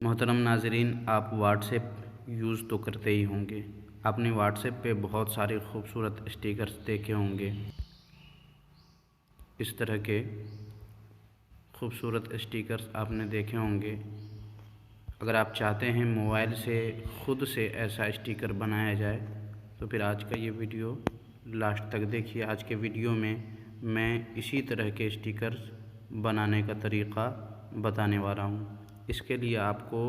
मोहतरम नाज़रीन, आप व्हाट्सएप यूज़ तो करते ही होंगे। आपने व्हाट्सएप पे बहुत सारे खूबसूरत स्टिकर्स देखे होंगे। इस तरह के खूबसूरत स्टिकर्स आपने देखे होंगे। अगर आप चाहते हैं मोबाइल से ख़ुद से ऐसा स्टिकर बनाया जाए तो फिर आज का ये वीडियो लास्ट तक देखिए। आज के वीडियो में मैं इसी तरह के स्टिकर्स बनाने का तरीक़ा बताने वाला हूँ। इसके लिए आपको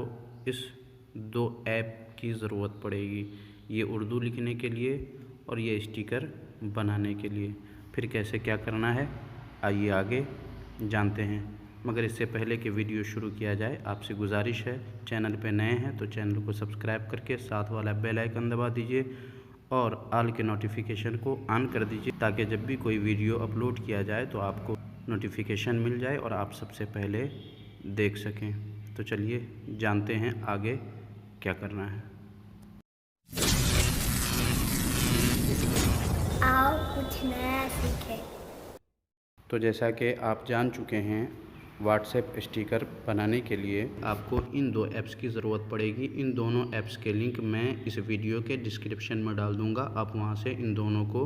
इस दो ऐप की ज़रूरत पड़ेगी, ये उर्दू लिखने के लिए और ये स्टिकर बनाने के लिए। फिर कैसे क्या करना है आइए आगे जानते हैं। मगर इससे पहले कि वीडियो शुरू किया जाए, आपसे गुजारिश है, चैनल पे नए हैं तो चैनल को सब्सक्राइब करके साथ वाला बेल आइकन दबा दीजिए और ऑल के नोटिफिकेशन को ऑन कर दीजिए, ताकि जब भी कोई वीडियो अपलोड किया जाए तो आपको नोटिफिकेशन मिल जाए और आप सबसे पहले देख सकें। तो चलिए जानते हैं आगे क्या करना है। आओ कुछ नया सीखें। तो जैसा कि आप जान चुके हैं, व्हाट्सएप स्टिकर बनाने के लिए आपको इन दो ऐप्स की ज़रूरत पड़ेगी। इन दोनों ऐप्स के लिंक मैं इस वीडियो के डिस्क्रिप्शन में डाल दूंगा। आप वहां से इन दोनों को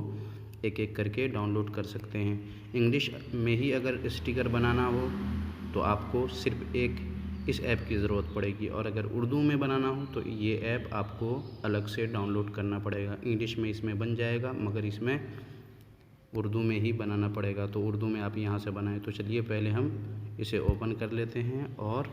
एक एक करके डाउनलोड कर सकते हैं। इंग्लिश में ही अगर स्टिकर बनाना हो तो आपको सिर्फ एक इस ऐप की ज़रूरत पड़ेगी, और अगर उर्दू में बनाना हो तो ये ऐप आपको अलग से डाउनलोड करना पड़ेगा। इंग्लिश में इसमें बन जाएगा मगर इसमें उर्दू में ही बनाना पड़ेगा, तो उर्दू में आप यहाँ से बनाएं। तो चलिए पहले हम इसे ओपन कर लेते हैं और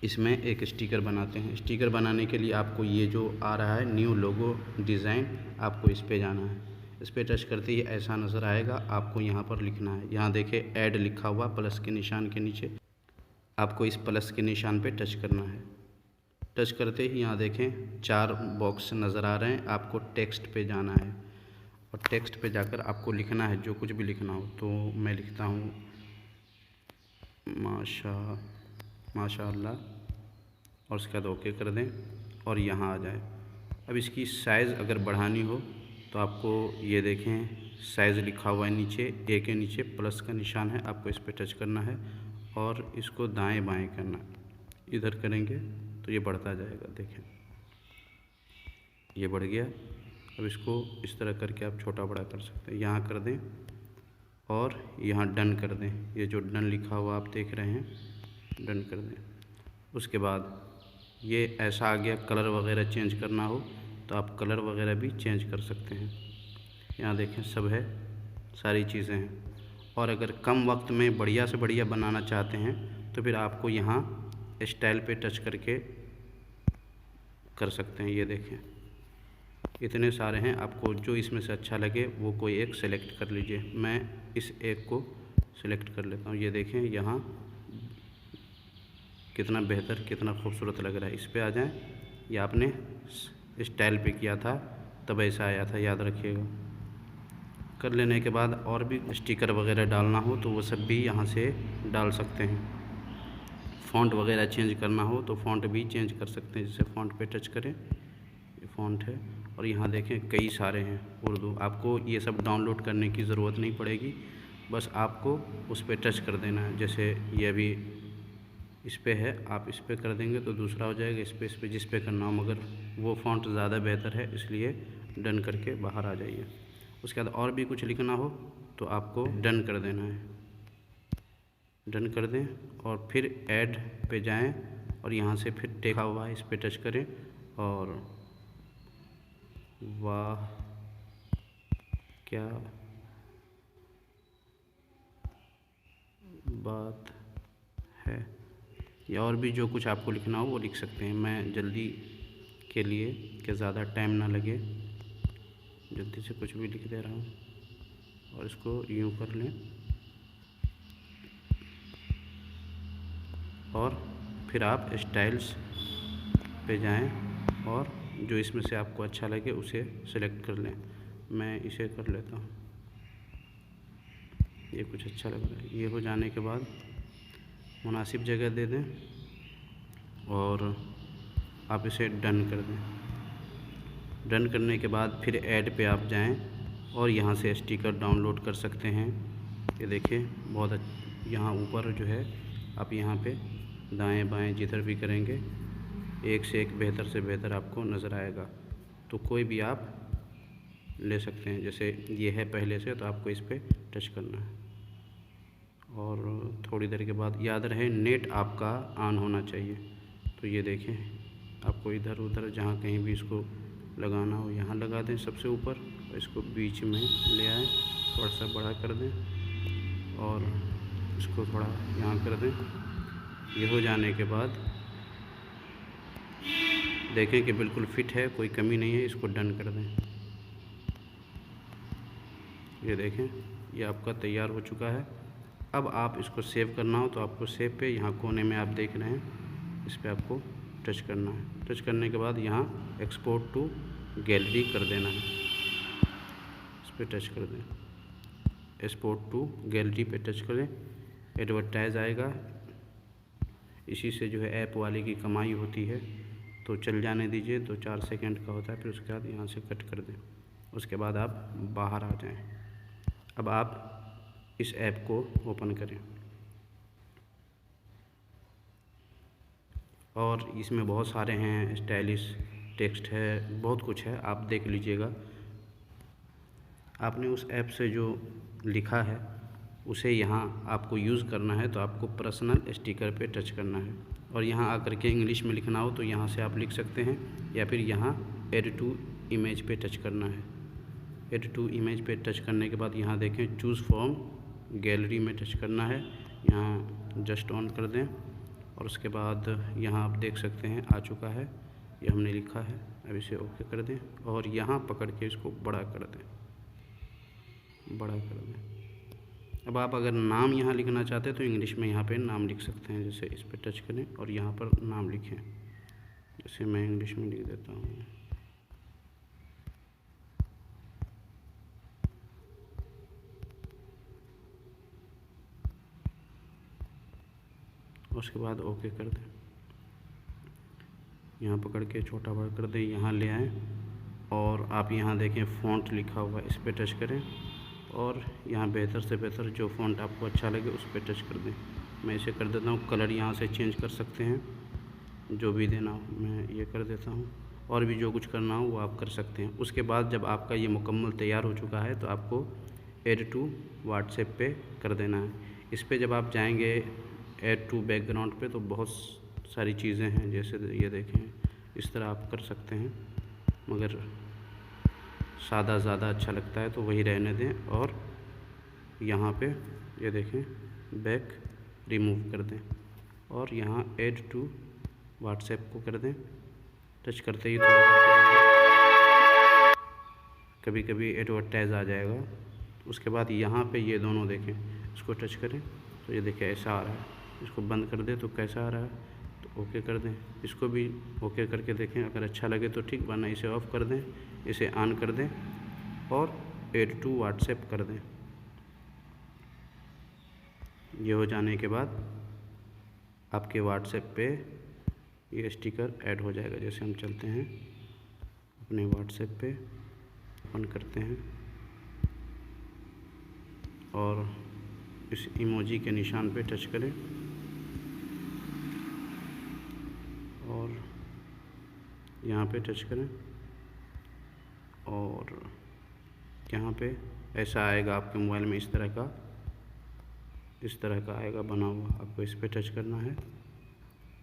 इसमें एक स्टिकर बनाते हैं। स्टिकर बनाने के लिए आपको ये जो आ रहा है न्यू लोगो डिज़ाइन, आपको इस पे जाना है। इस पर टच करते ही ऐसा नज़र आएगा। आपको यहाँ पर लिखना है, यहाँ देखिए ऐड लिखा हुआ प्लस के निशान के नीचे, आपको इस प्लस के निशान पे टच करना है। टच करते ही यहाँ देखें 4 बॉक्स नज़र आ रहे हैं। आपको टेक्स्ट पे जाना है और टेक्स्ट पे जाकर आपको लिखना है जो कुछ भी लिखना हो। तो मैं लिखता हूँ माशाअल्लाह और उसके बाद ओके कर दें और यहाँ आ जाए। अब इसकी साइज़ अगर बढ़ानी हो तो आपको ये देखें साइज़ लिखा हुआ है नीचे, ए के नीचे प्लस का निशान है, आपको इस पर टच करना है और इसको दाएं बाएं करना। इधर करेंगे तो ये बढ़ता जाएगा, देखें ये बढ़ गया। अब इसको इस तरह करके आप छोटा बड़ा कर सकते हैं। यहाँ कर दें और यहाँ डन कर दें। ये जो डन लिखा हुआ आप देख रहे हैं, डन कर दें। उसके बाद ये ऐसा आ गया। कलर वगैरह चेंज करना हो तो आप कलर वगैरह भी चेंज कर सकते हैं। यहाँ देखें सब है, सारी चीज़ें हैं। और अगर कम वक्त में बढ़िया से बढ़िया बनाना चाहते हैं तो फिर आपको यहाँ स्टाइल पे टच करके कर सकते हैं। ये देखें इतने सारे हैं, आपको जो इसमें से अच्छा लगे वो कोई एक सेलेक्ट कर लीजिए। मैं इस एक को सेलेक्ट कर लेता हूँ। ये देखें यहाँ कितना बेहतर, कितना खूबसूरत लग रहा है। इस पे आ जाएं। ये आपने स्टाइल पे किया था तब ऐसा आया था, याद रखिएगा। कर लेने के बाद और भी स्टिकर वगैरह डालना हो तो वो सब भी यहाँ से डाल सकते हैं। फ़ॉन्ट वगैरह चेंज करना हो तो फ़ॉन्ट भी चेंज कर सकते हैं। जैसे फ़ॉन्ट पे टच करें, ये फ़ॉन्ट है और यहाँ देखें कई सारे हैं उर्दू। आपको ये सब डाउनलोड करने की ज़रूरत नहीं पड़ेगी, बस आपको उस पर टच कर देना है। जैसे ये अभी इस पे है, आप इस पे कर देंगे तो दूसरा हो जाएगा। इस पे जिस पे करना हो, मगर वो फ़ॉन्ट ज़्यादा बेहतर है, इसलिए डन करके बाहर आ जाइए। उसके बाद और भी कुछ लिखना हो तो आपको डन कर देना है। डन कर दें और फिर ऐड पे जाएं और यहाँ से फिर टेका हुआ है, इस पे टच करें और वाह क्या बात है। या और भी जो कुछ आपको लिखना हो वो लिख सकते हैं। मैं जल्दी के लिए कि ज़्यादा टाइम ना लगे, जल्दी से कुछ भी लिख दे रहा हूँ और इसको यूँ कर लें और फिर आप स्टाइल्स पे जाएं और जो इसमें से आपको अच्छा लगे उसे सेलेक्ट कर लें। मैं इसे कर लेता हूँ, ये कुछ अच्छा लग रहा है। ये हो जाने के बाद मुनासिब जगह दे दें और आप इसे डन कर दें। डन करने के बाद फिर ऐड पे आप जाएं और यहाँ से स्टिकर डाउनलोड कर सकते हैं। ये देखिए बहुत यहाँ ऊपर जो है, आप यहाँ पे दाएं बाएं जिधर भी करेंगे एक से एक बेहतर से बेहतर आपको नज़र आएगा। तो कोई भी आप ले सकते हैं। जैसे ये है पहले से, तो आपको इस पर टच करना है और थोड़ी देर के बाद याद रहे नेट आपका ऑन होना चाहिए। तो ये देखें, आपको इधर उधर जहाँ कहीं भी इसको लगाना हो यहाँ लगा दें सबसे ऊपर, और इसको बीच में ले आएँ, थोड़ा सा बड़ा कर दें और इसको थोड़ा यहाँ कर दें। ये हो जाने के बाद देखें कि बिल्कुल फिट है, कोई कमी नहीं है, इसको डन कर दें। ये देखें, ये आपका तैयार हो चुका है। अब आप इसको सेव करना हो तो आपको सेव पे यहाँ कोने में आप देख रहे हैं, इस पर आपको टच करना है। टच करने के बाद यहाँ एक्सपोर्ट टू गैलरी कर देना है, इस पर टच कर दें। एक्सपोर्ट टू गैलरी पे टच करें, एडवर्टाइज आएगा। इसी से जो है ऐप वाले की कमाई होती है, तो चल जाने दीजिए। 2-4 सेकंड का होता है, फिर उसके बाद यहाँ से कट कर दें। उसके बाद आप बाहर आ जाएं। अब आप इस ऐप को ओपन करें और इसमें बहुत सारे हैं, स्टाइलिश टेक्स्ट है, बहुत कुछ है, आप देख लीजिएगा। आपने उस ऐप से जो लिखा है उसे यहाँ आपको यूज़ करना है, तो आपको पर्सनल स्टिकर पे टच करना है और यहाँ आकर के इंग्लिश में लिखना हो तो यहाँ से आप लिख सकते हैं, या फिर यहाँ ऐड टू इमेज पे टच करना है। ऐड टू इमेज पे टच करने के बाद यहाँ देखें चूज़ फ्रॉम गैलरी में टच करना है, यहाँ जस्ट ऑन कर दें और उसके बाद यहाँ आप देख सकते हैं आ चुका है, ये हमने लिखा है। अब इसे ओके कर दें और यहाँ पकड़ के इसको बड़ा कर दें, बड़ा कर दें। अब आप अगर नाम यहाँ लिखना चाहते हैं तो इंग्लिश में यहाँ पे नाम लिख सकते हैं। जैसे इस पर टच करें और यहाँ पर नाम लिखें, जैसे मैं इंग्लिश में लिख देता हूँ। उसके बाद ओके कर दें, यहाँ पकड़ के छोटा बड़ा कर दें, यहाँ ले आएँ और आप यहाँ देखें फ़ॉन्ट लिखा हुआ है, इस पर टच करें और यहाँ बेहतर से बेहतर जो फ़ॉन्ट आपको अच्छा लगे उस पर टच कर दें। मैं इसे कर देता हूँ, कलर यहाँ से चेंज कर सकते हैं, जो भी देना हो मैं ये कर देता हूँ, और भी जो कुछ करना हो वो आप कर सकते हैं। उसके बाद जब आपका ये मुकम्मल तैयार हो चुका है तो आपको ऐड टू व्हाट्सएप पे कर देना है। इस पर जब आप जाएंगे ऐड टू बैकग्राउंड पे तो बहुत सारी चीज़ें हैं, जैसे ये देखें इस तरह आप कर सकते हैं, मगर सादा ज़्यादा अच्छा लगता है तो वही रहने दें। और यहाँ पे ये देखें बैक रिमूव कर दें और यहाँ ऐड टू व्हाट्सएप को कर दें। टच करते ही कभी कभी एडवर्टाइज आ जाएगा। उसके बाद यहाँ पे ये दोनों देखें, इसको टच करें तो ये देखें ऐसा आ रहा है। इसको बंद कर दें तो कैसा आ रहा है, तो ओके कर दें। इसको भी ओके करके देखें, अगर अच्छा लगे तो ठीक, वरना इसे ऑफ़ कर दें, इसे ऑन कर दें और ऐड टू व्हाट्सएप कर दें। ये हो जाने के बाद आपके व्हाट्सएप पे ये स्टिकर ऐड हो जाएगा। जैसे हम चलते हैं अपने व्हाट्सएप पे, ओपन करते हैं और इस इमोजी के निशान पे टच करें और यहाँ पे टच करें और यहाँ पे ऐसा आएगा आपके मोबाइल में, इस तरह का आएगा बना हुआ। आपको इस पे टच करना है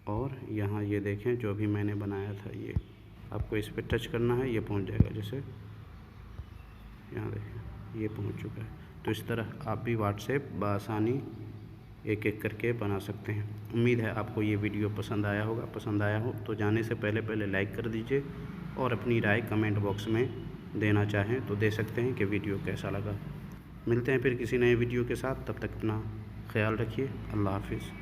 और यहाँ ये देखें जो भी मैंने बनाया था, ये आपको इस पे टच करना है, ये पहुँच जाएगा। जैसे यहाँ देखें ये पहुँच चुका है। तो इस तरह आप भी व्हाट्सएप बआसानी एक एक करके बना सकते हैं। उम्मीद है आपको ये वीडियो पसंद आया होगा। पसंद आया हो तो जाने से पहले लाइक कर दीजिए और अपनी राय कमेंट बॉक्स में देना चाहें तो दे सकते हैं कि वीडियो कैसा लगा। मिलते हैं फिर किसी नए वीडियो के साथ, तब तक अपना ख्याल रखिए। अल्लाह हाफिज़।